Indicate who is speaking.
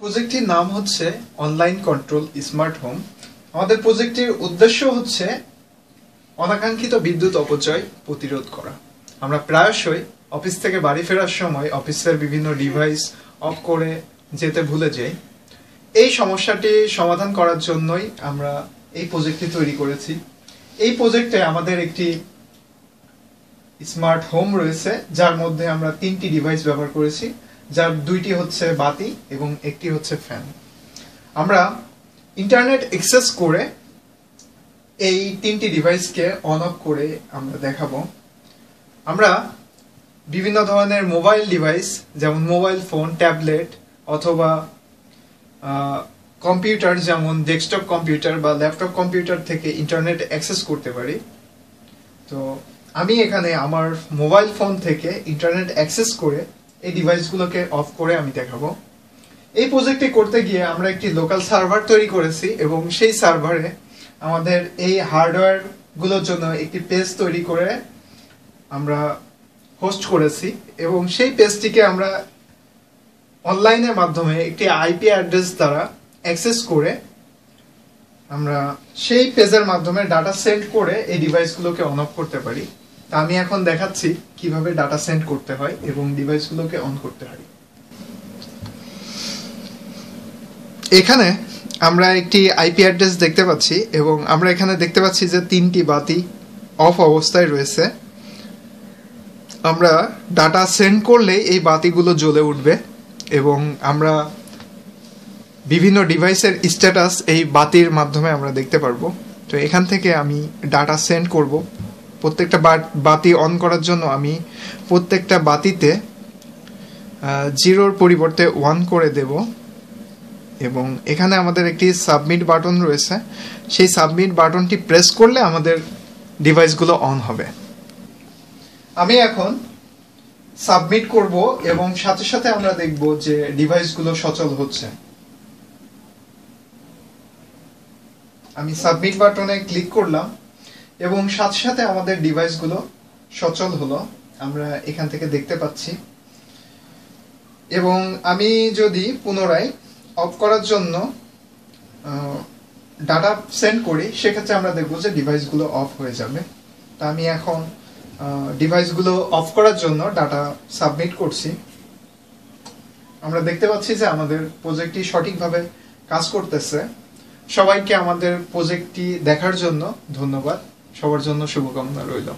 Speaker 1: প্রজেক্টটির নাম হচ্ছে online control smart home. আমাদের প্রজেক্টের উদ্দেশ্য হচ্ছে অনাকাঙ্ক্ষিত বিদ্যুৎ অপচয় প্রতিরোধ করা। আমরা প্রায়শই অফিস থেকে বাড়ি ফেরার সময় অফিসের বিভিন্ন ডিভাইস অফ করে যেতে ভুলে যাই। এই সমস্যাটি সমাধান করার জন্যই আমরা এই প্রজেক্টটি তৈরি করেছি। এই প্রজেক্টে আমাদের একটি স্মার্ট হোম রয়েছে, যার মধ্যে আমরা 3টি ডিভাইস ব্যবহার করেছি, যার 2টি হচ্ছে বাতি এবং একটি হচ্ছে ফ্যান। আমরা ইন্টারনেট অ্যাক্সেস করে এই 3টি ডিভাইসকে অন অফ করে আমরা দেখাবো। আমরা বিভিন্ন ধরনের মোবাইল ডিভাইস যেমন মোবাইল ফোন, ট্যাবলেট অথবা কম্পিউটার যেমন ডেস্কটপ কম্পিউটার বা ল্যাপটপ কম্পিউটার থেকে ইন্টারনেট অ্যাক্সেস করতে পারি। তো আমি এখানে আমার মোবাইল ফোন থেকে ইন্টারনেট অ্যাক্সেস করে এই ডিভাইসগুলোকে অফ করে আমি দেখাবো। এই প্রজেক্টটি করতে গিয়ে আমরা একটি লোকাল সার্ভার তৈরি করেছি এবং সেই সার্ভারে আমাদের এই হার্ডওয়্যার গুলোর জন্য একটি পেজ তৈরি করে আমরা হোস্ট করেছি এবং সেই পেজটিকে আমরা অনলাইনের মাধ্যমে একটি আইপি অ্যাড্রেস দ্বারা অ্যাক্সেস করে আমরা সেই পেজের মাধ্যমে ডাটা সেন্ড করে এই ডিভাইসগুলোকে অন অফ করতে পারি। তা আমি এখন দেখাচ্ছি কিভাবে ডাটা সেন্ড করতে হয় এবং ডিভাইসগুলোকে অন করতে হয়। এখানে আমরা একটি আইপি অ্যাড্রেস দেখতে পাচ্ছি এবং আমরা এখানে দেখতে পাচ্ছি যে 3টি বাতি অফ অবস্থায় রয়েছে। আমরা ডাটা সেন্ড করলেই এই বাতিগুলো জ্বলে উঠবে এবং আমরা বিভিন্ন ডিভাইসের স্ট্যাটাস এই বাতির মাধ্যমে আমরা দেখতে পারবো। তো এখান থেকে আমি ডাটা সেন্ড করব। প্রত্যেকটা বাতি অন করার জন্য আমি প্রত্যেকটা বাতিতে 0-র পরিবর্তে 1 করে দেব এবং এখানে আমাদের একটি সাবমিট বাটন রয়েছে। সেই সাবমিট বাটনটি প্রেস করলে আমাদের ডিভাইসগুলো অন হবে। আমি এখন সাবমিট করব এবং সাথে সাথে আমরা দেখব যে ডিভাইসগুলো সচল হচ্ছে। আমি সাবমিট বাটনে ক্লিক করলাম এবং সাথে সাথে আমাদের ডিভাইসগুলো সচল হলো, আমরা এখান থেকে দেখতে পাচ্ছি। এবং আমি যদি পুনরায় অফ করার জন্য ডাটা সেন্ড করি, সেক্ষেত্রে আমরা দেখব যে ডিভাইসগুলো অফ হয়ে যাবে। তা আমি এখন ডিভাইসগুলো অফ করার জন্য ডাটা সাবমিট করছি। আমরা দেখতে পাচ্ছি যে আমাদের প্রজেক্টটি সঠিকভাবে কাজ করতেছে। সবাইকে আমাদের প্রজেক্টটি দেখার জন্য ধন্যবাদ। সবার জন্য শুভকামনা রইল।